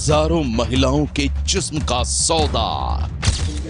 हजारों महिलाओं के जिस्म का सौदा।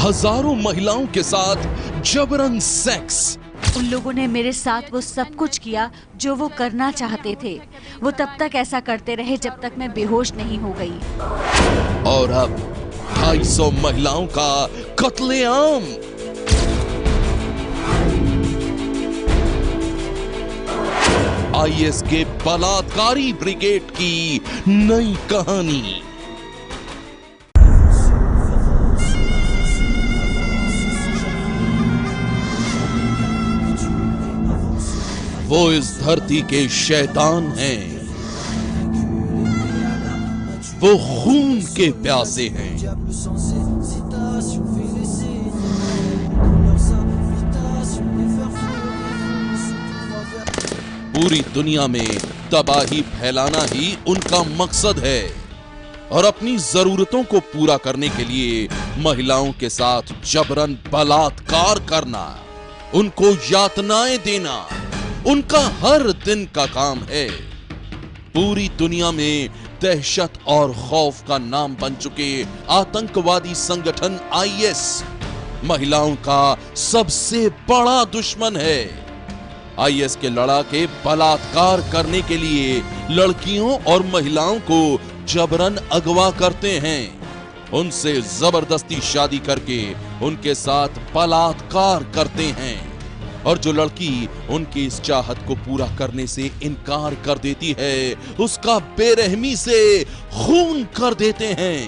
हजारों महिलाओं के साथ जबरन सेक्स। उन लोगों ने मेरे साथ वो सब कुछ किया जो वो करना चाहते थे। वो तब तक ऐसा करते रहे जब तक मैं बेहोश नहीं हो गई। और अब 250 महिलाओं का कत्लेआम। आईएस के बलात्कारी ब्रिगेड की नई कहानी। वो इस धरती के शैतान हैं, वो खून के प्यासे हैं। पूरी दुनिया में तबाही फैलाना ही उनका मकसद है और अपनी जरूरतों को पूरा करने के लिए महिलाओं के साथ जबरन बलात्कार करना, उनको यातनाएं देना उनका हर दिन का काम है। पूरी दुनिया में दहशत और खौफ का नाम बन चुके आतंकवादी संगठन आईएस महिलाओं का सबसे बड़ा दुश्मन है। आईएस के लड़ाके बलात्कार करने के लिए लड़कियों और महिलाओं को जबरन अगवा करते हैं, उनसे जबरदस्ती शादी करके उनके साथ बलात्कार करते हैं और जो लड़की उनकी इस चाहत को पूरा करने से इनकार कर देती है उसका बेरहमी से खून कर देते हैं।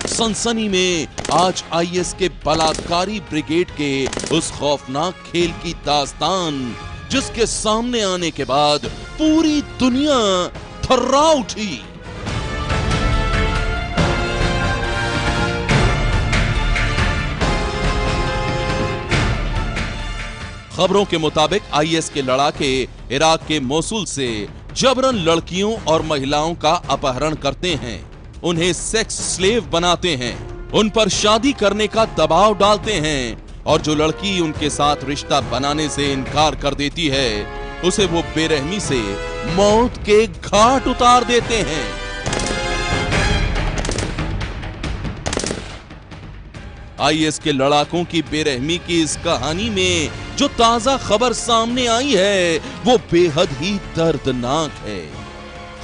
सनसनी में आज आईएस के बलात्कारी ब्रिगेड के उस खौफनाक खेल की दास्तान जिसके सामने आने के बाद पूरी दुनिया थर्रा उठी। खबरों के मुताबिक आईएस के लड़ाके इराक के मोसुल से जबरन लड़कियों और महिलाओं का अपहरण करते हैं, उन्हें सेक्स स्लेव बनाते हैं, उन पर शादी करने का दबाव डालते हैं और जो लड़की उनके साथ रिश्ता बनाने से इनकार कर देती है उसे वो बेरहमी से मौत के घाट उतार देते हैं। आईएस के लड़ाकों की बेरहमी की इस कहानी में जो ताजा खबर सामने आई है वो बेहद ही दर्दनाक है।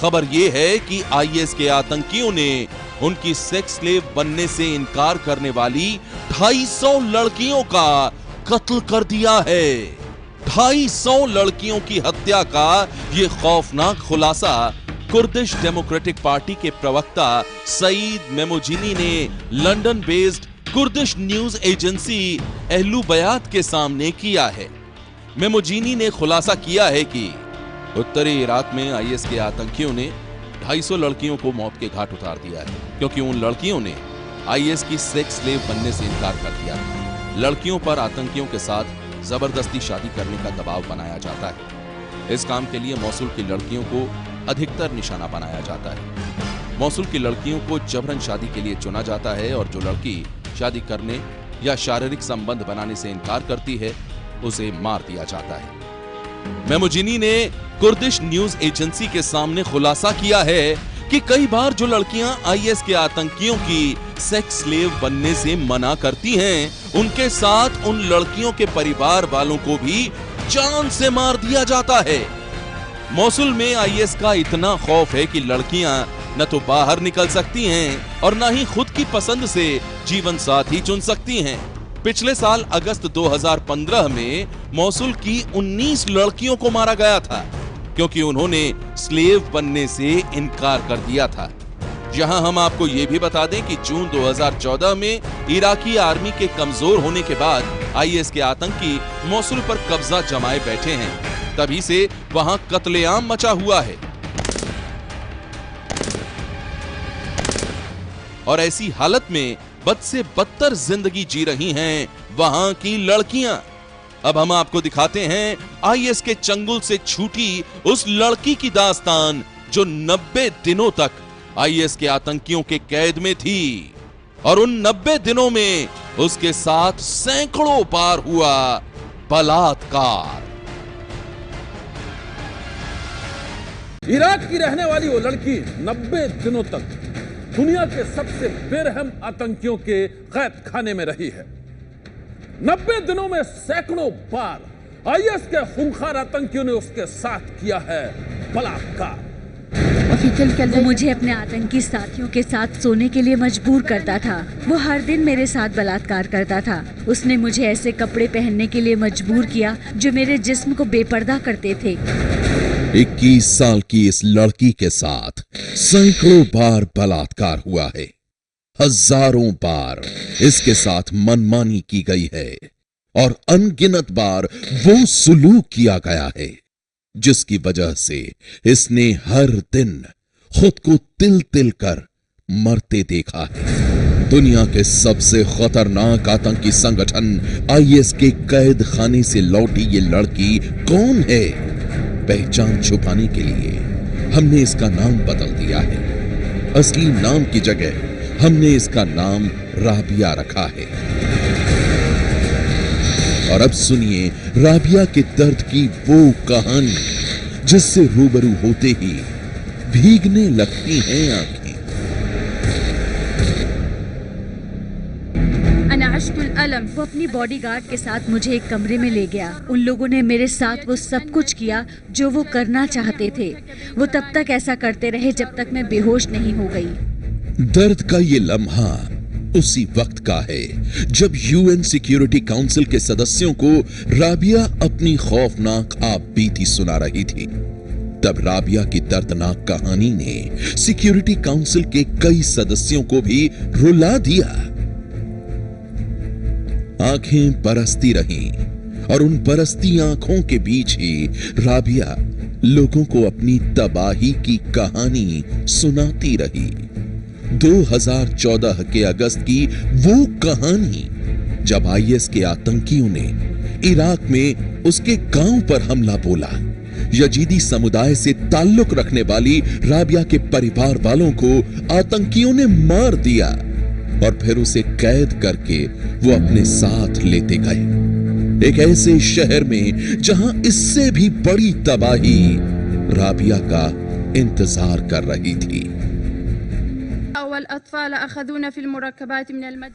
खबर ये है कि आईएस के आतंकियों ने उनकी सेक्स स्लेव बनने से इनकार करने वाली 250 लड़कियों का कत्ल कर दिया है। 250 लड़कियों की हत्या का ये खौफनाक खुलासा कुर्दिश डेमोक्रेटिक पार्टी के प्रवक्ता सईद मेमोजिनी ने London based Kurdish news agency अहलू बयात के सामने किया है। मेमोजिनी ने खुलासा किया है कि उत्तरी इराक में आईएस के आतंकियों ने 250 लड़कियों को मौत के घाट उतार दिया है क्योंकि उन लड़कियों ने आईएस की सेक्स स्लेव बनने से इनकार कर दिया था। लड़कियों पर आतंकियों के साथ जबरदस्ती शादी करने का दबाव बनाया जाता है। इस काम के लिए मौसुल की लड़कियों को अधिकतर निशाना बनाया जाता है। मौसुल की लड़कियों को जबरन शादी के लिए चुना जाता है और जो लड़की शादी करने या शारीरिक संबंध बनाने से इनकार करती है उसे मार दिया जाता है। मेमोजिनी ने कुर्दिश न्यूज एजेंसी के सामने खुलासा किया है कि कई बार जो लड़कियां आईएस के आतंकियों की सेक्स स्लेव बनने से मना करती हैं, उनके साथ उन लड़कियों के परिवार वालों को भी जान से मार दिया जाता है। मोसुल में आईएस का इतना खौफ है कि लड़कियां न तो बाहर निकल सकती हैं और न ही खुद की पसंद से जीवन साथी चुन सकती हैं। पिछले साल अगस्त 2015 में मोसुल की 19 लड़कियों को मारा गया था क्योंकि उन्होंने स्लेव बनने से इनकार कर दिया था। जहां हम आपको ये भी बता दें कि जून 2014 में इराकी आर्मी के कमजोर होने के बाद आईएस के आतंकी मोसुल पर कब्जा जमाए बैठे हैं, तभी से वहां कत्लेआम मचा हुआ है। और ऐसी हालत में बद से बदतर जिंदगी जी रही हैं वहां की लड़कियां। अब हम आपको दिखाते हैं आईएस के चंगुल से छूटी उस लड़की की दास्तान जो 90 दिनों तक आईएस के आतंकियों के कैद में थी। और उन 90 दिनों में उसके साथ सैकड़ों बार हुआ बलात्कार। इराक की रहने वाली वो लड़की 90 दिनों तक दुनिया के सबसे बेरहम आतंकियों के कैद खाने में रही है। 90 दिनों में सैकड़ों बार आईएस के खूंखार आतंकियों ने उसके साथ किया है बलात्कार। वो मुझे अपने आतंकी साथियों के साथ सोने के लिए मजबूर करता था। वो हर दिन मेरे साथ बलात्कार करता था। उसने मुझे ऐसे कपड़े पहनने के लिए मजबूर किया जो मेरे जिस्म को बेपर्दा करते थे। 21 साल की इस लड़की के साथ सैकड़ों बार बलात्कार हुआ है। हजारों बार इसके साथ मनमानी की गई है और अनगिनत बार वो सुलूक किया गया है जिसकी वजह से इसने हर दिन खुद को तिल तिल कर मरते देखा है। दुनिया के सबसे खतरनाक आतंकी संगठन आईएस के कैद खाने से लौटी ये लड़की कौन है? पहचान छुपाने के लिए हमने इसका नाम बदल दिया है। असली नाम की जगह हमने इसका नाम राबिया रखा है। और अब सुनिए राबिया के दर्द की वो कहानी जिससे रूबरू होते ही भीगने लगती हैं आंखें। वो अपनी बॉडीगार्ड के साथ मुझे एक कमरे में ले गया। उन लोगों ने मेरे साथ वो सब कुछ किया जो वो करना चाहते थे। वो तब तक ऐसा करते रहे जब तक मैं बेहोश नहीं हो गई। दर्द का ये लम्हा उसी वक्त का है जब यूएन सिक्योरिटी काउंसिल के सदस्यों को राबिया अपनी खौफनाक आप बीती सुना रही थी। तब राबिया की दर्दनाक कहानी ने सिक्योरिटी काउंसिल के कई सदस्यों को भी रुला दिया। आंखें बरसती रहीं और उन बरसती आंखों के बीच ही राबिया लोगों को अपनी तबाही की कहानी सुनाती रही। 2014 के अगस्त की वो कहानी जब आईएस के आतंकियों ने इराक में उसके गांव पर हमला बोला। यजीदी समुदाय से ताल्लुक रखने वाली राबिया के परिवार वालों को आतंकियों ने मार दिया और फिर उसे कैद करके वो अपने साथ लेते गए एक ऐसे शहर में जहां इससे भी बड़ी तबाही राबिया का इंतजार कर रही थी।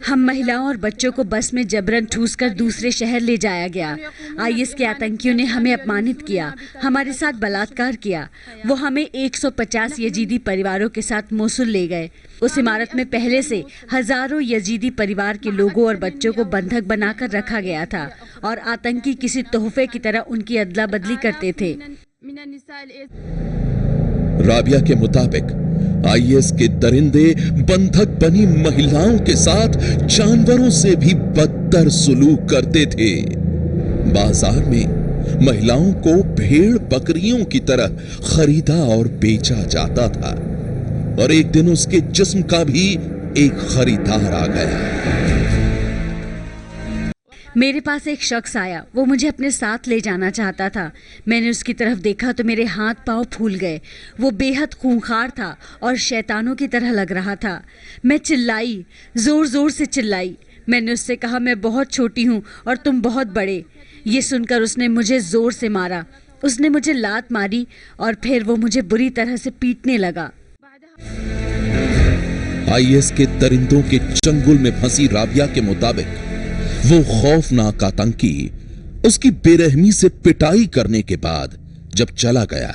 हम महिलाओं और बच्चों को बस में जबरन ठूस कर दूसरे शहर ले जाया गया। आईएस के आतंकियों ने हमें अपमानित किया, हमारे साथ बलात्कार किया। वो हमें 150 यजीदी परिवारों के साथ मोसुल ले गए। उस इमारत में पहले से हजारों यजीदी परिवार के लोगों और बच्चों को बंधक बनाकर रखा गया था और आतंकी किसी तोहफे की तरह उनकी अदला बदली करते थे। राबिया के मुताबिक आईएस के दरिंदे बंधक बनी महिलाओं के साथ जानवरों से भी बदतर सुलूक करते थे। बाजार में महिलाओं को भेड़ बकरियों की तरह खरीदा और बेचा जाता था और एक दिन उसके जिस्म का भी एक खरीदार आ गया। मेरे पास एक शख्स आया। वो मुझे अपने साथ ले जाना चाहता था। मैंने उसकी तरफ देखा तो मेरे हाथ पांव फूल गए। वो बेहद खूंखार था और शैतानों की तरह लग रहा था। मैं चिल्लाई, जोर जोर से चिल्लाई। मैंने उससे कहा, मैं बहुत छोटी हूँ और तुम बहुत बड़े। ये सुनकर उसने मुझे जोर से मारा। उसने मुझे लात मारी और फिर वो मुझे बुरी तरह से पीटने लगा। आईएस के दरिंदों के चंगुल में फंसी राबिया के मुताबिक वो खौफनाक आतंकी उसकी बेरहमी से पिटाई करने के बाद जब चला गया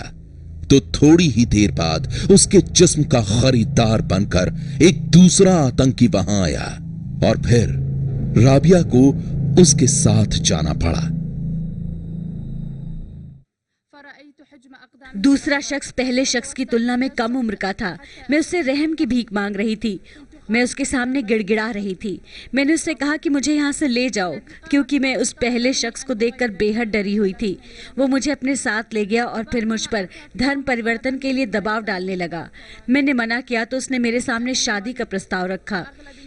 तो थोड़ी ही देर बाद उसके जिस्म का खरीदार बनकर एक दूसरा आतंकी वहां आया और फिर राबिया को उसके साथ जाना पड़ा। दूसरा शख्स पहले शख्स की तुलना में कम उम्र का था। मैं उससे रहम की भीख मांग रही थी। मैं उसके सामने गिड़गिड़ा रही थी। मैंने उससे कहा कि मुझे यहाँ से ले जाओ, क्योंकि मैं उस पहले शख्स को देखकर बेहद डरी हुई थी। वो मुझे अपने साथ ले गया और फिर मुझ पर धर्म परिवर्तन के लिए दबाव डालने लगा। मैंने मना किया तो उसने मेरे सामने शादी का प्रस्ताव रखा।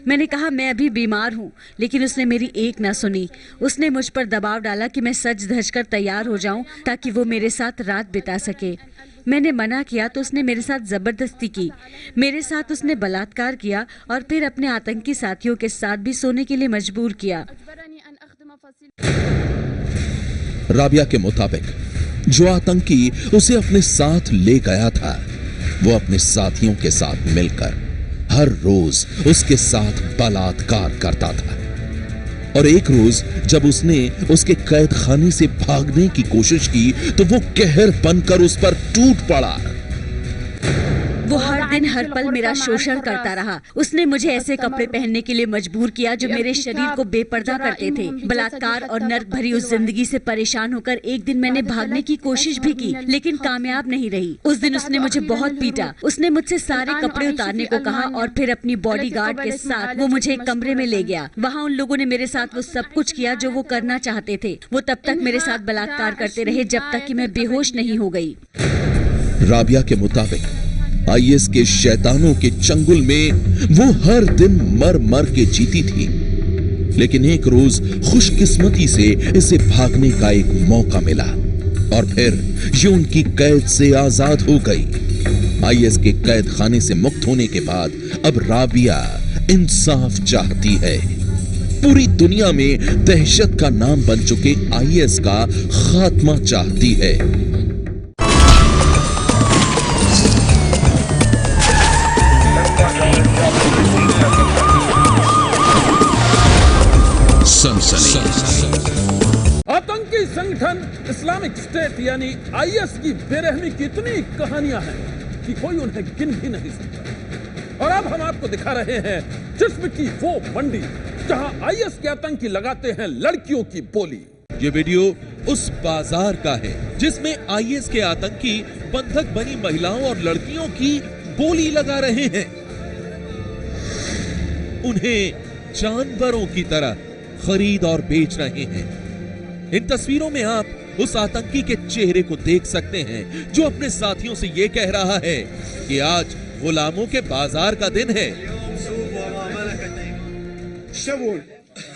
मैंने कहा मैं अभी बीमार हूँ, लेकिन उसने मेरी एक ना सुनी। उसने मुझ पर दबाव डाला कि मैं सज धज कर तैयार हो जाऊं ताकि वो मेरे साथ रात बिता सके। मैंने मना किया तो उसने मेरे साथ जबरदस्ती की। मेरे साथ उसने बलात्कार किया और फिर अपने आतंकी साथियों के साथ भी सोने के लिए मजबूर किया। राबिया के मुताबिक जो आतंकी उसे अपने साथ ले गया था वो अपने साथियों के साथ मिलकर हर रोज उसके साथ बलात्कार करता था। और एक रोज जब उसने उसके कैद खाने से भागने की कोशिश की तो वो कहर बनकर उस पर टूट पड़ा। वो हर दिन हर पल मेरा शोषण करता रहा। उसने मुझे ऐसे कपड़े पहनने के लिए मजबूर किया जो मेरे शरीर को बेपर्दा करते थे। बलात्कार और नर्क भरी उस जिंदगी से परेशान होकर एक दिन मैंने भागने की कोशिश भी की, लेकिन कामयाब नहीं रही। उस दिन उसने मुझे बहुत पीटा। उसने मुझसे सारे कपड़े उतारने को कहा और फिर अपनी बॉडीगार्ड के साथ वो मुझे एक कमरे में ले गया। वहाँ उन लोगों ने मेरे साथ वो सब कुछ किया जो वो करना चाहते थे। वो तब तक मेरे साथ बलात्कार करते रहे जब तक कि मैं बेहोश नहीं हो गई। राबिया के मुताबिक आईएस के शैतानों के चंगुल में वो हर दिन मर मर के जीती थी, लेकिन एक रोज खुशकिस्मती से इसे भागने का एक मौका मिला और फिर ये उनकी कैद से आजाद हो गई। आईएस के कैद खाने से मुक्त होने के बाद अब राबिया इंसाफ चाहती है। पूरी दुनिया में दहशत का नाम बन चुके आईएस का खात्मा चाहती है। आतंकी संगठन इस्लामिक स्टेट यानी आईएस की बेरहमी की इतनी कहानियां हैं कि कोई उन्हें गिन भी नहीं सकता। और अब हम आपको दिखा रहे हैं जिस्म की वो मंडी जहां आईएस के आतंकी लगाते हैं लड़कियों की बोली। ये वीडियो उस बाजार का है जिसमें आईएस के आतंकी बंधक बनी महिलाओं और लड़कियों की बोली लगा रहे हैं, उन्हें जानवरों की तरह खरीद और बेच रहे हैं। इन तस्वीरों में आप उस आतंकी के चेहरे को देख सकते हैं जो अपने साथियों से यह कह रहा है कि आज गुलामों के बाजार का दिन है।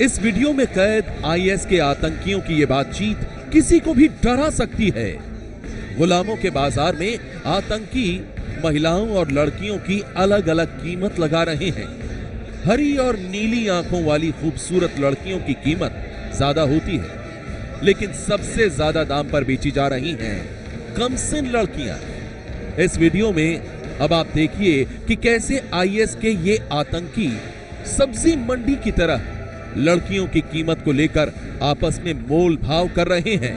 इस वीडियो में कैद आईएस के आतंकियों की ये बातचीत किसी को भी डरा सकती है। गुलामों के बाजार में आतंकी महिलाओं और लड़कियों की अलग अलग कीमत लगा रहे हैं। हरी और नीली आंखों वाली खूबसूरत लड़कियों की कीमत ज्यादा होती है, लेकिन सबसे ज्यादा दाम पर बेची जा रही हैं कमसिन लड़कियां। इस वीडियो में अब आप देखिए कि कैसे आईएस के ये आतंकी सब्जी मंडी की तरह लड़कियों की कीमत को लेकर आपस में मोल भाव कर रहे हैं।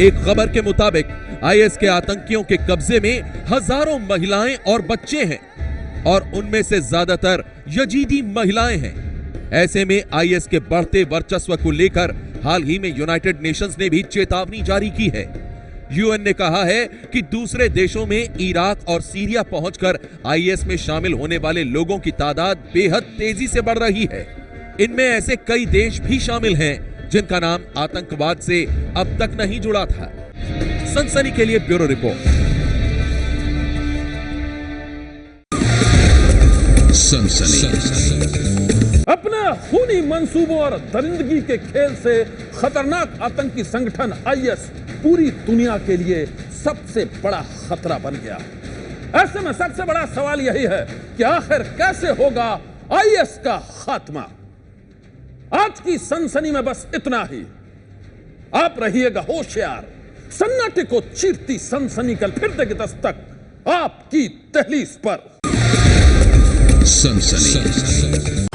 एक खबर के मुताबिक आईएस के आतंकियों के कब्जे में हजारों महिलाएं और बच्चे हैं और उनमें से ज्यादातर यजीदी महिलाएं हैं। ऐसे में आईएस के बढ़ते वर्चस्व को लेकर हाल ही में यूनाइटेड नेशंस ने भी चेतावनी जारी की है। यूएन ने कहा है कि दूसरे देशों में इराक और सीरिया पहुंचकर आईएस में शामिल होने वाले लोगों की तादाद बेहद तेजी से बढ़ रही है। इनमें ऐसे कई देश भी शामिल हैं जिनका नाम आतंकवाद से अब तक नहीं जुड़ा था। सनसनी के लिए ब्यूरो रिपोर्ट। अपने खूनी मंसूबों और दरिंदगी के खेल से खतरनाक आतंकी संगठन आईएस पूरी दुनिया के लिए सबसे बड़ा खतरा बन गया। ऐसे में सबसे बड़ा सवाल यही है कि आखिर कैसे होगा आईएस का खात्मा। आज की सनसनी में बस इतना ही। आप रहिएगा होशियार। सन्नाटे को चीरती सनसनी कल फिर देगी दस्तक आपकी दहलीज पर। सनसनी